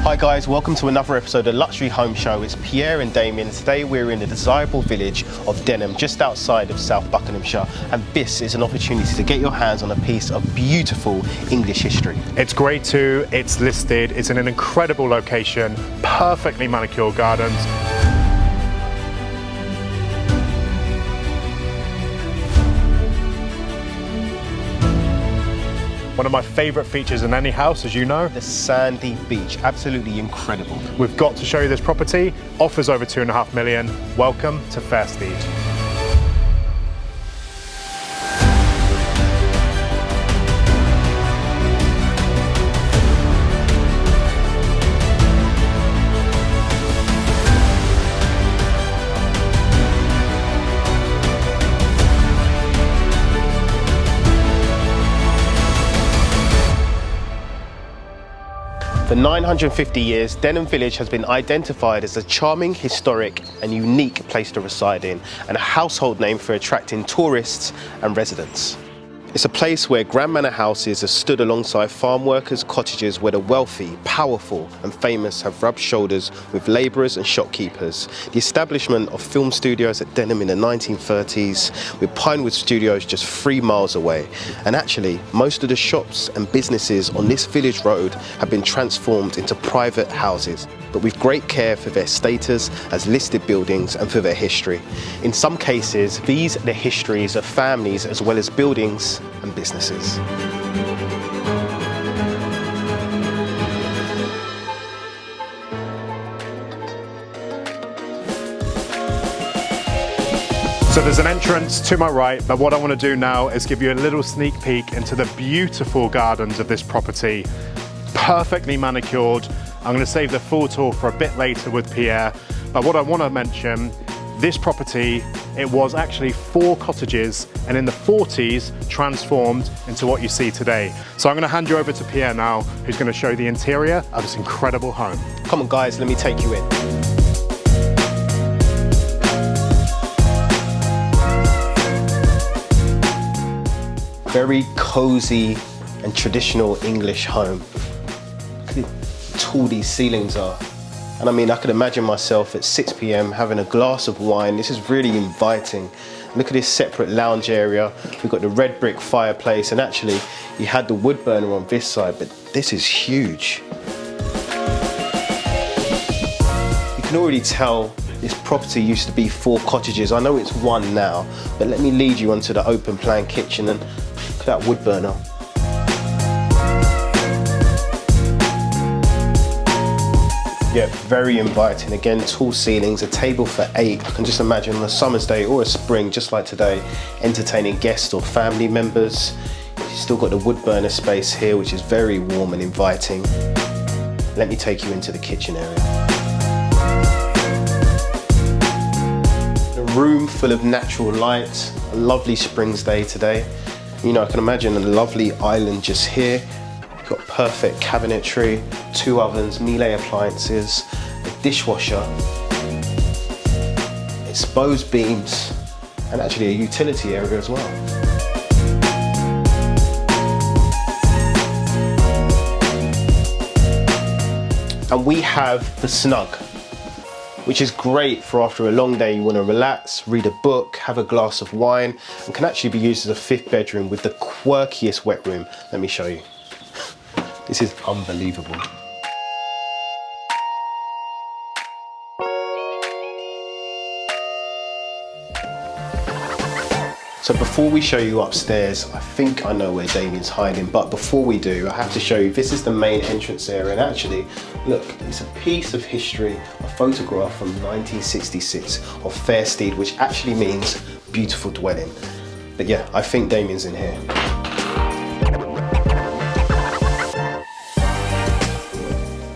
Hi guys, welcome to another episode of Luxury Home Show. It's Pierre and Damien. Today we're in the desirable village of Denham, just outside of South Buckinghamshire, and this is an opportunity to get your hands on a piece of beautiful English history. It's grade 2, it's listed, it's in an incredible location, perfectly manicured gardens. One of my favourite features in any house, as you know. The sandy beach, absolutely incredible. We've got to show you this property, offers over 2.5 million. Welcome to Fairsteed. For 950 years, Denham Village has been identified as a charming, historic and unique place to reside in, and a household name for attracting tourists and residents. It's a place where grand manor houses have stood alongside farm workers' cottages, where the wealthy, powerful and famous have rubbed shoulders with labourers and shopkeepers. The establishment of film studios at Denham in the 1930s, with Pinewood Studios just 3 miles away. And actually, most of the shops and businesses on this village road have been transformed into private houses, but with great care for their status as listed buildings and for their history. In some cases, these are the histories of families as well as buildings and businesses. So there's an entrance to my right, but what I want to do now is give you a little sneak peek into the beautiful gardens of this property. Perfectly manicured. I'm going to save the full tour for a bit later with Pierre, but what I want to mention, this property, it was actually 4 cottages and in the 40s transformed into what you see today. So I'm going to hand you over to Pierre now, who's going to show the interior of this incredible home. Come on guys, let me take you in. Very cozy and traditional English home. Look at how tall these ceilings are. And I mean, I could imagine myself at 6 p.m. having a glass of wine. This is really inviting. Look at this separate lounge area. We've got the red brick fireplace, and actually you had the wood burner on this side, but this is huge. You can already tell this property used to be 4 cottages. I know it's 1 now, but let me lead you onto the open plan kitchen, and look at that wood burner. Yeah, very inviting. Again, tall ceilings, a table for 8. I can just imagine on a summer's day or a spring, just like today, entertaining guests or family members. You've still got the wood burner space here, which is very warm and inviting. Let me take you into the kitchen area. A room full of natural light, a lovely spring's day today. You know, I can imagine a lovely island just here. Got perfect cabinetry, 2 ovens, Miele appliances, a dishwasher, exposed beams, and actually a utility area as well. And we have the Snug, which is great for after a long day you want to relax, read a book, have a glass of wine, and can actually be used as a 5th bedroom with the quirkiest wet room. Let me show you. This is unbelievable. So before we show you upstairs, I think I know where Damien's hiding, but before we do, I have to show you, this is the main entrance area, and actually, look, it's a piece of history, a photograph from 1966 of Fairsteed, which actually means beautiful dwelling. But yeah, I think Damien's in here.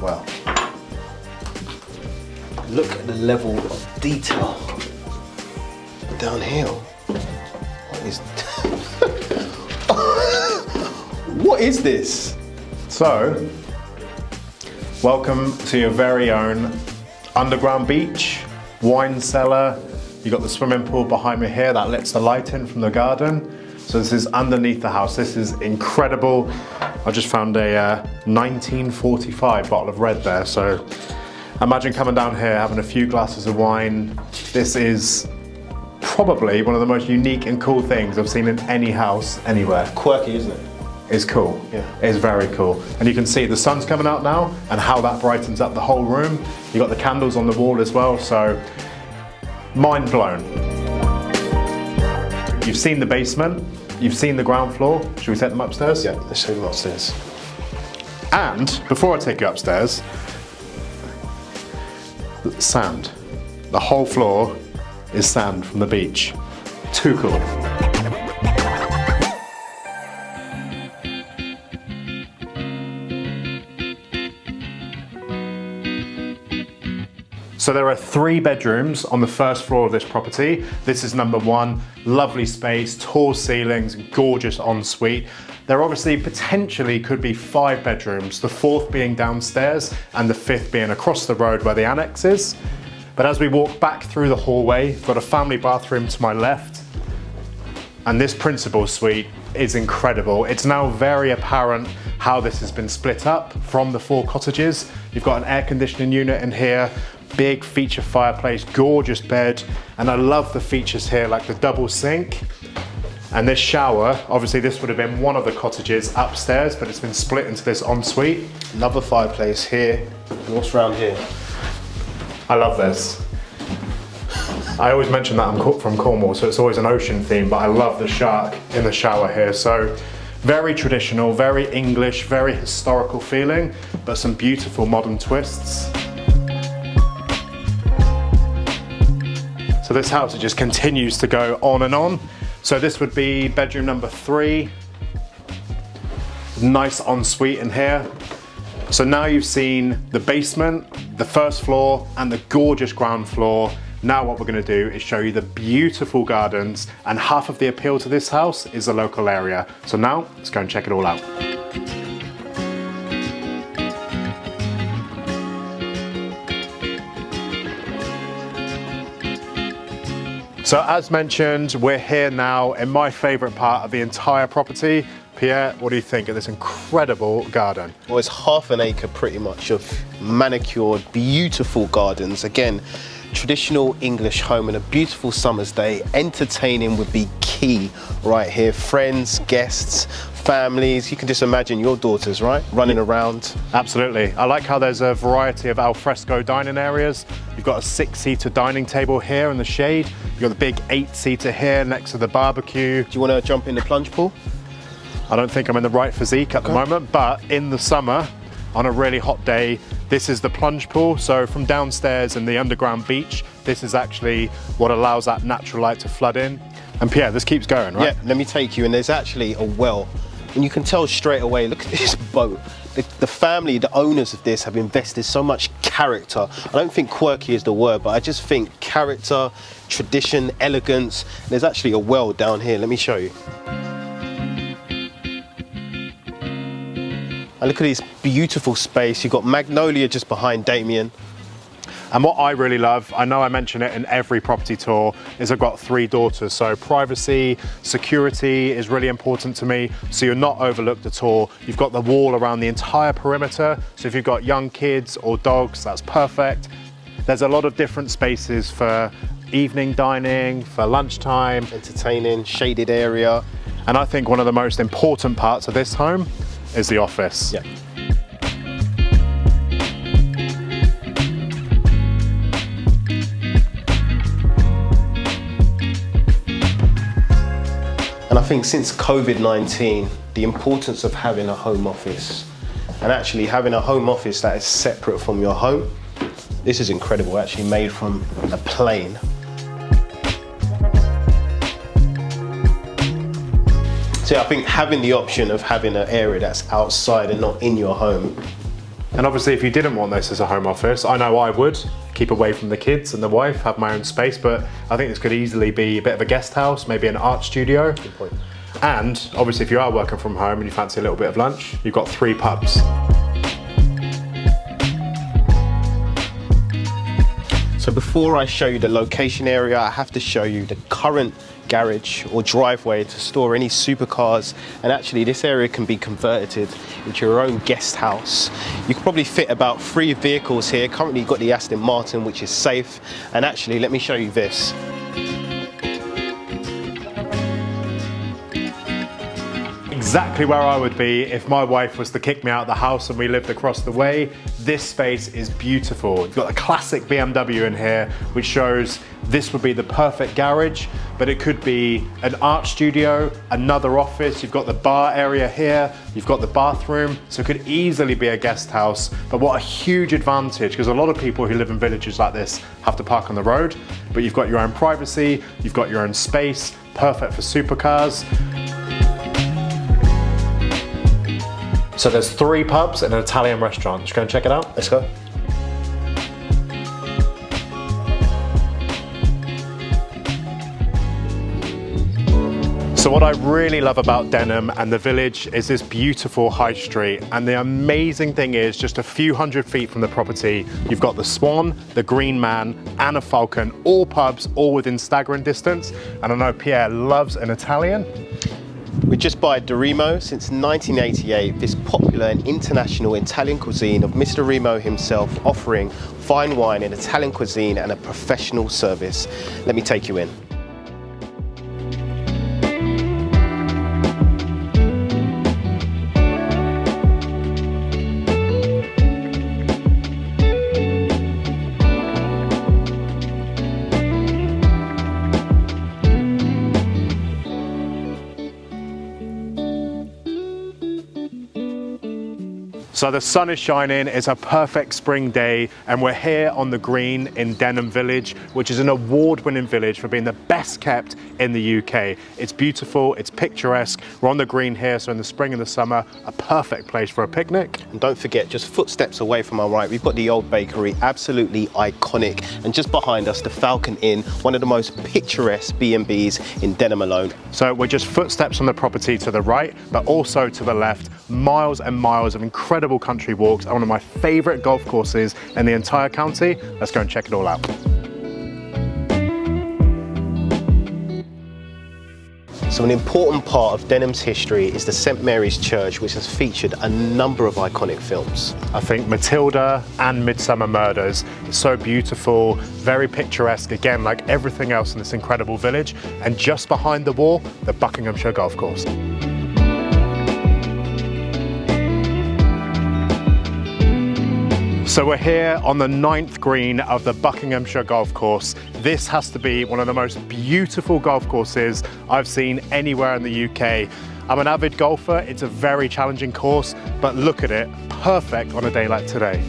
Wow. Look at the level of detail down here. What is this? So, welcome to your very own underground beach, wine cellar. You got the swimming pool behind me here that lets the light in from the garden. So this is underneath the house. This is incredible. I just found a 1945 bottle of red there, so imagine coming down here having a few glasses of wine. This is probably one of the most unique and cool things I've seen in any house anywhere. Quirky, isn't it? It's cool. Yeah. It's very cool. And you can see the sun's coming out now and how that brightens up the whole room. You got the candles on the wall as well, so mind blown. You've seen the basement, you've seen the ground floor. Should we take them upstairs? Yeah, let's show them upstairs. And before I take you upstairs, sand. The whole floor is sand from the beach. Too cool. So there are 3 bedrooms on the first floor of this property. This is number 1, lovely space, tall ceilings, gorgeous ensuite. There obviously potentially could be 5 bedrooms, the 4th being downstairs and the 5th being across the road where the Annex is. But as we walk back through the hallway, we've got a family bathroom to my left, and this principal suite is incredible. It's now very apparent how this has been split up from the 4 cottages. You've got an air conditioning unit in here, big feature fireplace, gorgeous bed, and I love the features here like the double sink. And this shower, obviously this would have been one of the cottages upstairs, but it's been split into this ensuite. Another fireplace here. What's around here? I love this. I always mention that I'm from Cornwall, so it's always an ocean theme, but I love the shark in the shower here. So very traditional, very English, very historical feeling, but some beautiful modern twists. So this house, it just continues to go on and on. So this would be bedroom number 3. Nice ensuite in here. So now you've seen the basement, the first floor, and the gorgeous ground floor. Now what we're gonna do is show you the beautiful gardens, and half of the appeal to this house is the local area. So now, let's go and check it all out. So as mentioned, we're here now in my favorite part of the entire property. Pierre, what do you think of this incredible garden? Well, it's half an acre pretty much of manicured, beautiful gardens. Again, traditional English home on a beautiful summer's day. Entertaining would be key right here. Friends, guests, families. You can just imagine your daughters, right? Running around. Absolutely. I like how there's a variety of al fresco dining areas. You've got a 6-seater dining table here in the shade. You've got the big 8-seater here next to the barbecue. Do you want to jump in the plunge pool? I don't think I'm in the right physique at the moment, but in the summer, on a really hot day, this is the plunge pool. So from downstairs in the underground beach, this is actually what allows that natural light to flood in. And Pierre, this keeps going, right? Yeah, let me take you, and there's actually a well. And you can tell straight away, look at this boat. The family, the owners of this have invested so much character. I don't think quirky is the word, but I just think character, tradition, elegance. There's actually a well down here, let me show you. And look at this beautiful space. You've got Magnolia just behind Damien. And what I really love, I know I mention it in every property tour, is I've got 3 daughters. So privacy, security is really important to me. So you're not overlooked at all. You've got the wall around the entire perimeter. So if you've got young kids or dogs, that's perfect. There's a lot of different spaces for evening dining, for lunchtime. Entertaining, shaded area. And I think one of the most important parts of this home is the office. Yeah. And I think since COVID-19, the importance of having a home office and actually having a home office that is separate from your home, this is incredible, actually made from a plane. So I think having the option of having an area that's outside and not in your home. And obviously if you didn't want this as a home office, I know I would, keep away from the kids and the wife, have my own space, but I think this could easily be a bit of a guest house, maybe an art studio. Good point. And obviously if you are working from home and you fancy a little bit of lunch, you've got 3 pubs. So So before I show you the location area, I have to show you the current garage or driveway to store any supercars, and actually this area can be converted into your own guest house. You can probably fit about 3 vehicles here. Currently you've got the Aston Martin, which is safe, and actually let me show you this. Exactly where I would be if my wife was to kick me out of the house and we lived across the way. This space is beautiful. You've got a classic BMW in here, which shows this would be the perfect garage, but it could be an art studio, another office. You've got the bar area here, you've got the bathroom, so it could easily be a guest house. But what a huge advantage, because a lot of people who live in villages like this have to park on the road, but you've got your own privacy, you've got your own space, perfect for supercars. So there's 3 pubs and an Italian restaurant. Just go and check it out. Let's go. So what I really love about Denham and the village is this beautiful high street. And the amazing thing is, just a few hundred feet from the property, you've got the Swan, the Green Man, and a Falcon, all pubs, all within staggering distance. And I know Pierre loves an Italian. We're just by Remo. Since 1988, this popular and international Italian cuisine of Mr. Remo himself, offering fine wine and Italian cuisine and a professional service. Let me take you in. So the sun is shining, it's a perfect spring day, and we're here on the green in Denham Village, which is an award-winning village for being the best kept in the UK. It's beautiful, it's picturesque, we're on the green here, so in the spring and the summer, a perfect place for a picnic. And don't forget, just footsteps away from our right, we've got the old bakery, absolutely iconic, and just behind us, the Falcon Inn, one of the most picturesque B&Bs in Denham alone. So we're just footsteps on the property to the right, but also to the left, miles and miles of incredible country walks, and one of my favourite golf courses in the entire county. Let's go and check it all out. So an important part of Denham's history is the St Mary's Church, which has featured a number of iconic films. I think Matilda and Midsummer Murders is so beautiful, very picturesque, again, like everything else in this incredible village. And just behind the wall, the Buckinghamshire Golf Course. So we're here on the 9th green of the Buckinghamshire Golf Course. This has to be one of the most beautiful golf courses I've seen anywhere in the UK. I'm an avid golfer, it's a very challenging course, but look at it, perfect on a day like today.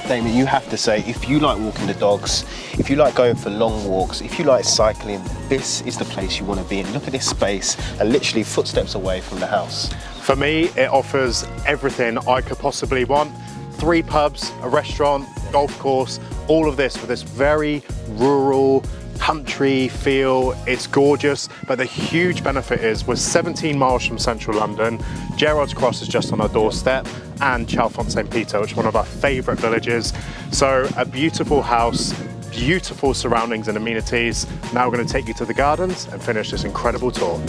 Damien, you have to say, if you like walking the dogs, if you like going for long walks, if you like cycling, this is the place you want to be in. Look at this space, and literally footsteps away from the house. For me, it offers everything I could possibly want. 3 pubs, a restaurant, golf course, all of this with this very rural, country feel. It's gorgeous, but the huge benefit is we're 17 miles from central London. Gerrard's Cross is just on our doorstep, and Chalfont St Peter, which is one of our favourite villages. So a beautiful house, beautiful surroundings and amenities. Now we're going to take you to the gardens and finish this incredible tour.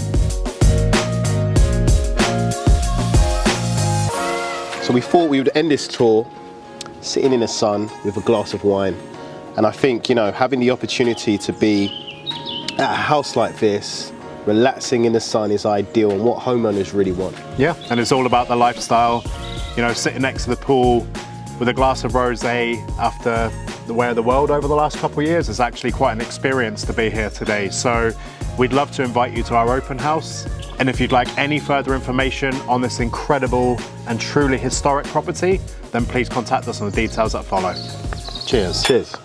So we thought we would end this tour sitting in the sun with a glass of wine. And I think, you know, having the opportunity to be at a house like this, relaxing in the sun, is ideal, and what homeowners really want. Yeah, and it's all about the lifestyle. You know, sitting next to the pool with a glass of rosé after the way of the world over the last couple of years is actually quite an experience to be here today. So we'd love to invite you to our open house. And if you'd like any further information on this incredible and truly historic property, then please contact us on the details that follow. Cheers. Cheers.